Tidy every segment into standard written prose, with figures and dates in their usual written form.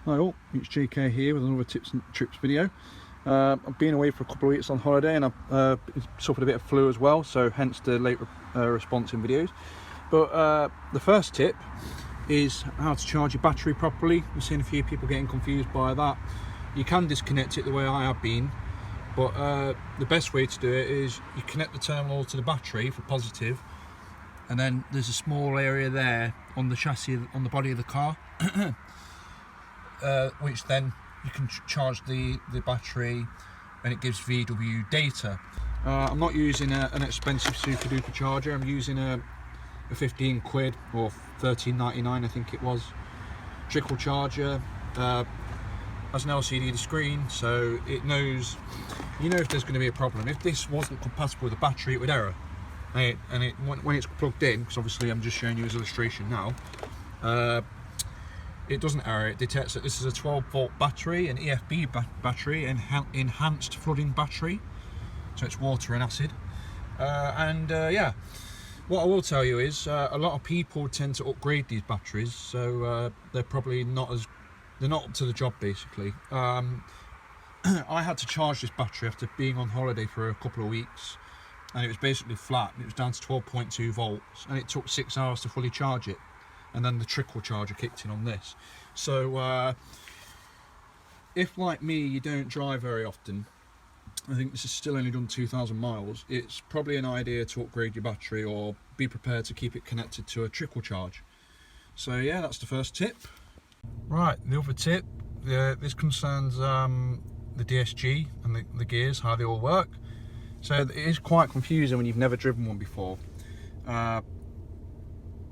Hi all, it's JK here with another tips and trips video. I've been away for a couple of weeks on holiday and I've suffered a bit of flu as well, so hence the late response in videos. But the first tip is how to charge your battery properly. I've seen a few people getting confused by that. You can disconnect it the way I have been, but the best way to do it is you connect the terminal to the battery for positive, and then there's a small area there on the chassis, on the body of the car, which then you can charge the battery and it gives VW data. I'm not using an expensive super duper charger. I'm using a 15 quid or 13.99 I think it was trickle charger. Has an LCD screen, so it knows, if there's going to be a problem. If this wasn't compatible with the battery, it would error. When it's plugged in, because obviously I'm just showing you as an illustration now, it doesn't error. It detects that this is a 12-volt battery, an EFB battery, enhanced flooding battery, so it's water and acid. Yeah, what I will tell you is a lot of people tend to upgrade these batteries, so they're probably not up to the job basically. I had to charge this battery after being on holiday for a couple of weeks, and it was basically flat. It was down to 12.2 volts, and it took 6 hours to fully charge it. And then the trickle charger kicked in on this. So if, like me, you don't drive very often, I think this is still only done 2,000 miles, it's probably an idea to upgrade your battery or be prepared to keep it connected to a trickle charge. So yeah, that's the first tip. Right, the other tip, this concerns the DSG and the gears, how they all work. So it is quite confusing when you've never driven one before.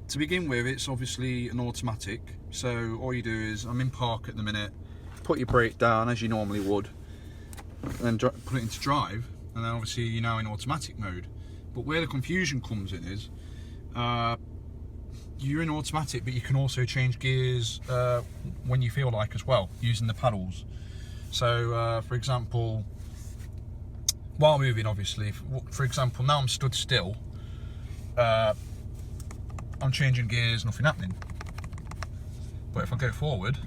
To begin with, it's obviously an automatic, so all you do is, I'm in park at the minute, put your brake down as you normally would, and then put it into drive, and then obviously you're now in automatic mode. But where the confusion comes in is, you're in automatic, but you can also change gears when you feel like as well, using the paddles. So for example, while moving obviously, for example, now I'm stood still, I'm changing gears, nothing happening. But if I go forward,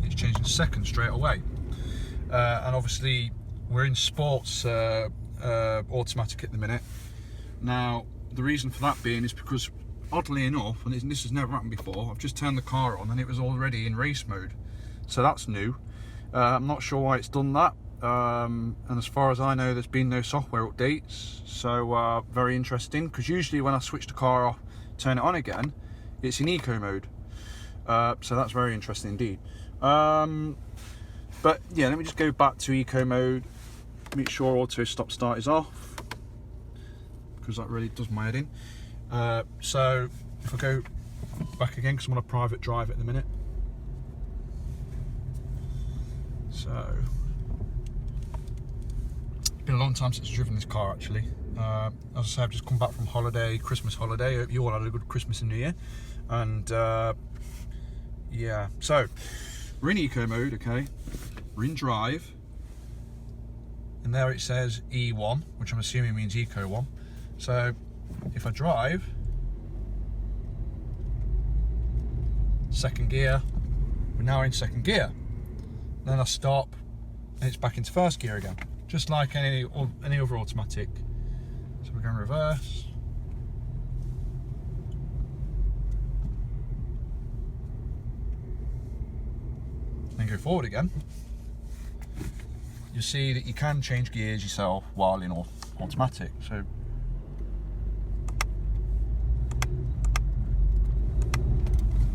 it's changing seconds straight away. And obviously we're in sports automatic at the minute. Now the reason for that being is because, oddly enough, and this has never happened before, I've just turned the car on and it was already in race mode. So that's new. I'm not sure why it's done that. And as far as I know, there's been no software updates, so very interesting, because usually when I switch the car off, turn it on again, it's in eco mode. So that's very interesting indeed. But yeah, let me just go back to eco mode, make sure auto stop start is off, because that really does my head in. So if I go back again, because I'm on a private drive at the minute, so been a long time since I've driven this car actually. As I say, I've just come back from holiday, Christmas holiday. I hope you all had a good Christmas and New Year. And yeah, so we're in eco mode, okay? We're in drive, and there it says E1, which I'm assuming means eco 1. So if I drive, second gear, we're now in second gear. Then I stop, and it's back into first gear again, just like any other automatic. So we're going reverse. Then go forward again. You see that you can change gears yourself while in automatic. So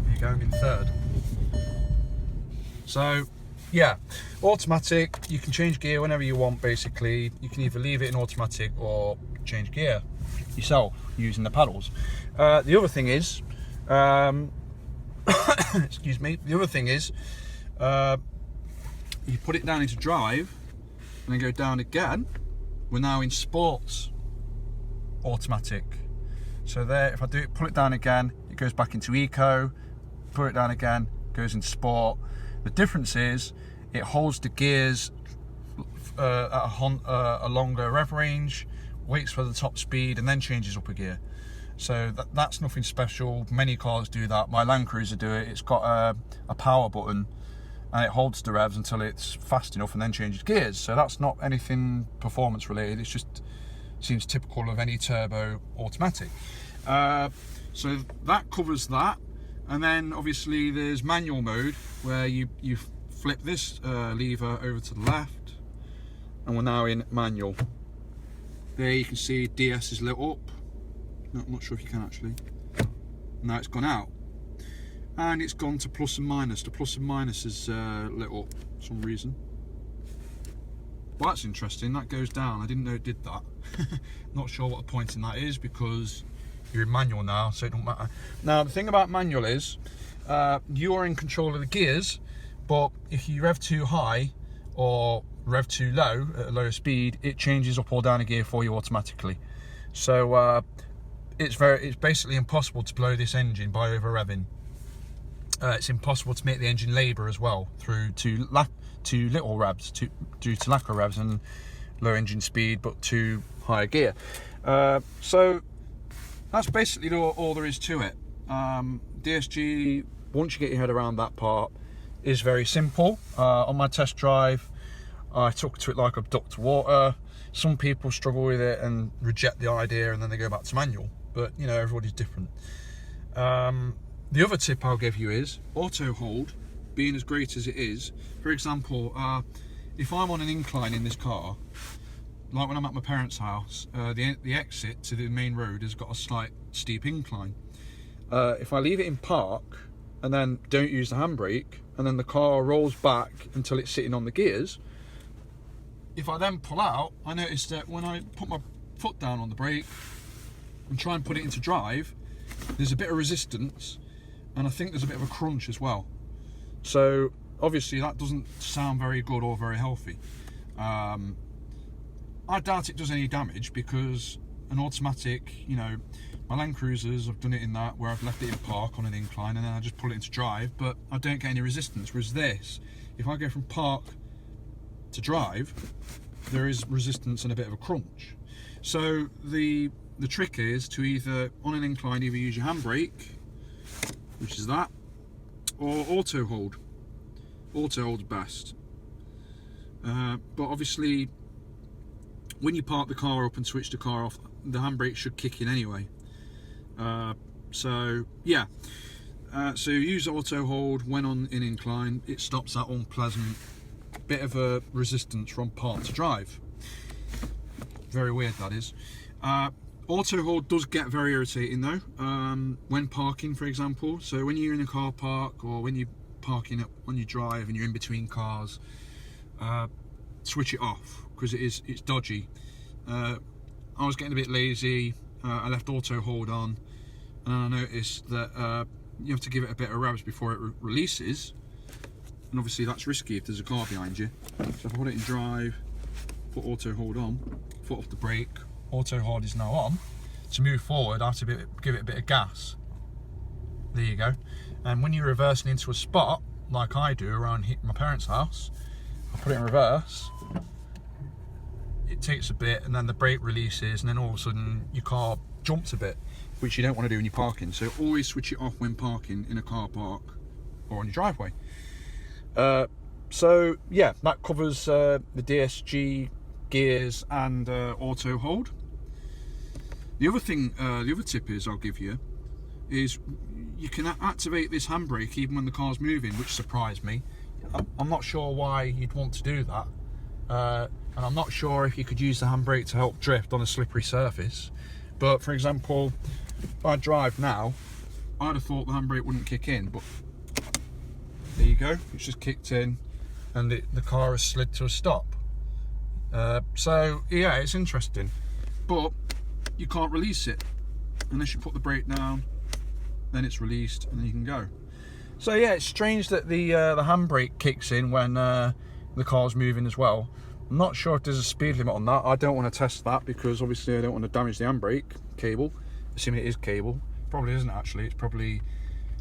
there you go, I'm in third. So yeah, automatic, you can change gear whenever you want basically. You can either leave it in automatic or change gear yourself using the paddles. The other thing is, excuse me, the other thing is, you put it down into drive and then go down again, we're now in sports automatic. So there, if I do it, pull it down again, it goes back into eco, put it down again, goes into sport. The difference is it holds the gears at a longer rev range, waits for the top speed, and then changes up a gear. So that's nothing special. Many cars do that. My Land Cruiser do it. It's got a power button, and it holds the revs until it's fast enough and then changes gears. So that's not anything performance related. It's just seems typical of any turbo automatic. So that covers that. And then obviously there's manual mode, where you flip this lever over to the left, and we're now in manual. There you can see DS is lit up. No, I'm not sure if you can actually. Now it's gone out, and it's gone to plus and minus. The plus and minus is lit up for some reason. Well, that's interesting. That goes down. I didn't know it did that. Not sure what the point in that is, because you're in manual now, so it don't matter. Now the thing about manual is you're in control of the gears, but if you rev too high or rev too low at a lower speed, it changes up or down a gear for you automatically. So it's basically impossible to blow this engine by over revving. It's impossible to make the engine labour as well through too little revs, due to lack of revs and low engine speed, but too high a gear. So that's basically all there is to it. DSG, once you get your head around that part, is very simple. On my test drive, I took to it like a duck to water. Some people struggle with it and reject the idea, and then they go back to manual. But you know, everybody's different. The other tip I'll give you is auto hold, being as great as it is. For example, if I'm on an incline in this car, like when I'm at my parents' house, the exit to the main road has got a slight steep incline. If I leave it in park and then don't use the handbrake, and then the car rolls back until it's sitting on the gears, if I then pull out, I notice that when I put my foot down on the brake and try and put it into drive, there's a bit of resistance, and I think there's a bit of a crunch as well. So obviously that doesn't sound very good or very healthy. I doubt it does any damage, because an automatic, you know, my Land Cruisers, I've done it in that, where I've left it in park on an incline and then I just pull it into drive, but I don't get any resistance. Whereas this, if I go from park to drive, there is resistance and a bit of a crunch. So the trick is to either, on an incline, either use your handbrake, which is that, or auto hold. Auto hold's best. But obviously, when you park the car up and switch the car off, the handbrake should kick in anyway. So yeah, so use auto hold when on an incline. It stops that unpleasant bit of a resistance from park to drive. Very weird, that is. Auto hold does get very irritating though, when parking, for example. So when you're in a car park, or when you're parking on your drive and you're in between cars, switch it off, because it's dodgy. I was getting a bit lazy. I left auto hold on, and I noticed that you have to give it a bit of revs before it releases, and obviously that's risky if there's a car behind you. So if I put it in drive, put auto hold on, foot off the brake, auto hold is now on. To move forward, I have to give it a bit of gas. There you go. And when you're reversing into a spot, like I do around my parents' house, I put it in reverse, it takes a bit, and then the brake releases, and then all of a sudden your car jumps a bit, which you don't want to do when you're parking. So always switch it off when parking in a car park or on your driveway. So yeah, that covers the DSG, gears, and auto hold. The other thing, the other tip is I'll give you is you can activate this handbrake even when the car's moving, which surprised me. I'm not sure why you'd want to do that, and I'm not sure if you could use the handbrake to help drift on a slippery surface. But for example, if I drive now, I'd have thought the handbrake wouldn't kick in, but there you go, it's just kicked in, and the car has slid to a stop. So yeah, it's interesting, but you can't release it unless you put the brake down, then it's released and then you can go. So yeah, it's strange that the handbrake kicks in when the car's moving as well. I'm not sure if there's a speed limit on that. I don't want to test that, because obviously I don't want to damage the handbrake cable, assuming it is cable. Probably isn't actually, it's probably,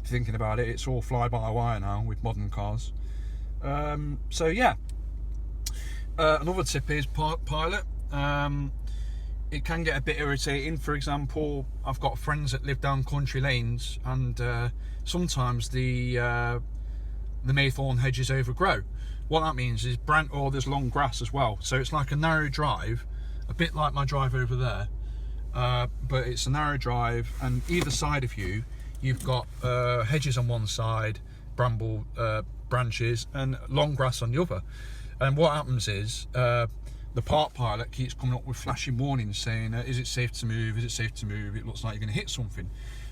thinking about it, it's all fly-by-wire now with modern cars. So yeah, another tip is Pilot. it can get a bit irritating. For example, I've got friends that live down country lanes, and sometimes the maythorn hedges overgrow. What that means is there's long grass as well, so it's like a narrow drive, a bit like my drive over there, but it's a narrow drive, and either side of you've got hedges on one side, bramble branches, and long grass on the other. And what happens is the park pilot keeps coming up with flashing warnings saying, is it safe to move, is it safe to move, it looks like you're going to hit something.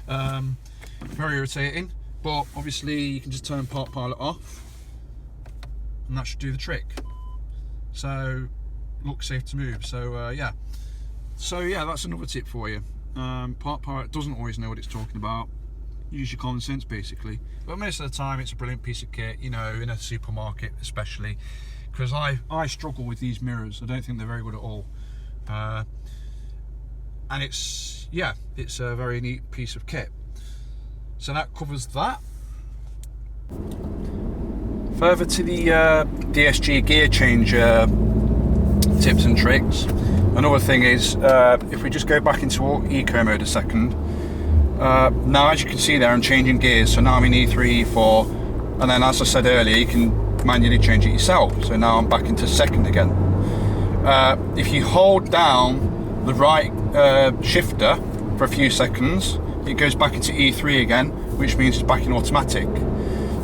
Very irritating, but obviously you can just turn park pilot off and that should do the trick. So look safe to move. So yeah, that's another tip for you. Park pilot doesn't always know what it's talking about. Use your common sense basically, but most of the time it's a brilliant piece of kit, you know, in a supermarket especially, because I struggle with these mirrors. I don't think they're very good at all, and it's a very neat piece of kit. So that covers that. Further to the DSG gear change tips and tricks, another thing is, if we just go back into eco mode a second, now as you can see there I'm changing gears, so now I'm in E3, E4, and then as I said earlier you can manually change it yourself, so now I'm back into second again. If you hold down the right shifter for a few seconds, it goes back into E3 again, which means it's back in automatic.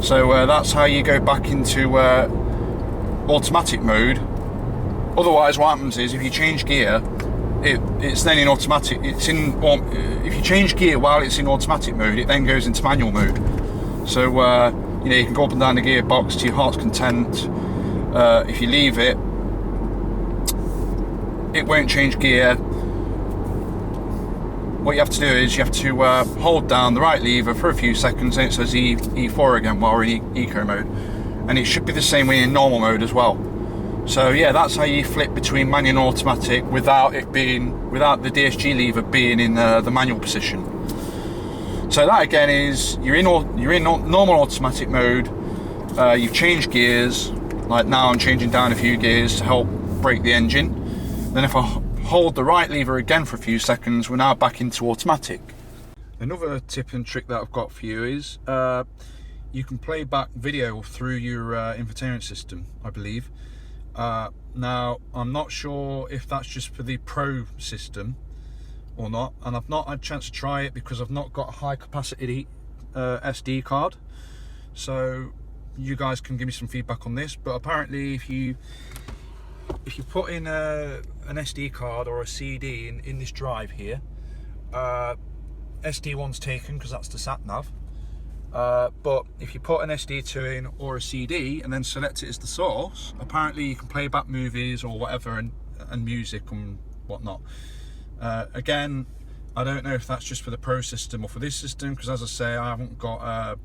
So that's how you go back into automatic mode. Otherwise what happens is if you change gear, it's then in automatic. If you change gear while it's in automatic mode, it then goes into manual mode. So you know, you can go up and down the gearbox to your heart's content. If you leave it, it won't change gear. What you have to do is you have to hold down the right lever for a few seconds, and it says E4 again while we're in eco mode, and it should be the same way in normal mode as well. So yeah, that's how you flip between manual and automatic without the DSG lever being in the manual position. So that again is you're in normal automatic mode. You've changed gears. Like now I'm changing down a few gears to help brake the engine. Then if I hold the right lever again for a few seconds, we're now back into automatic. Another tip and trick that I've got for you is you can play back video through your infotainment system, I believe. Now I'm not sure if that's just for the Pro system or not, and I've not had a chance to try it because I've not got a high capacity SD card, so you guys can give me some feedback on this. But apparently if you put in an SD card or a CD in this drive here, SD1's taken because that's the sat nav, but if you put an SD2 in or a CD and then select it as the source, apparently you can play back movies or whatever and music and whatnot. Again, I don't know if that's just for the Pro system or for this system, because as I say, I haven't got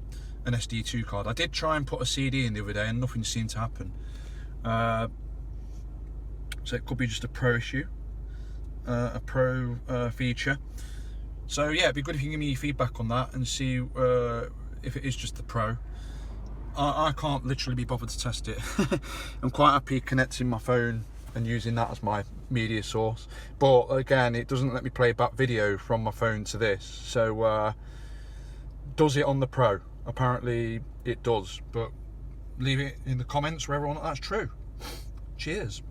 an SD2 card. I did try and put a CD in the other day and nothing seemed to happen. So it could be just a Pro issue, a Pro feature. So yeah, it'd be good if you can give me your feedback on that and see if it is just the Pro. I can't literally be bothered to test it. I'm quite happy connecting my phone and using that as my media source, but again it doesn't let me play back video from my phone to this. So does it on the Pro? Apparently it does, but leave it in the comments whether or not that's true. Cheers.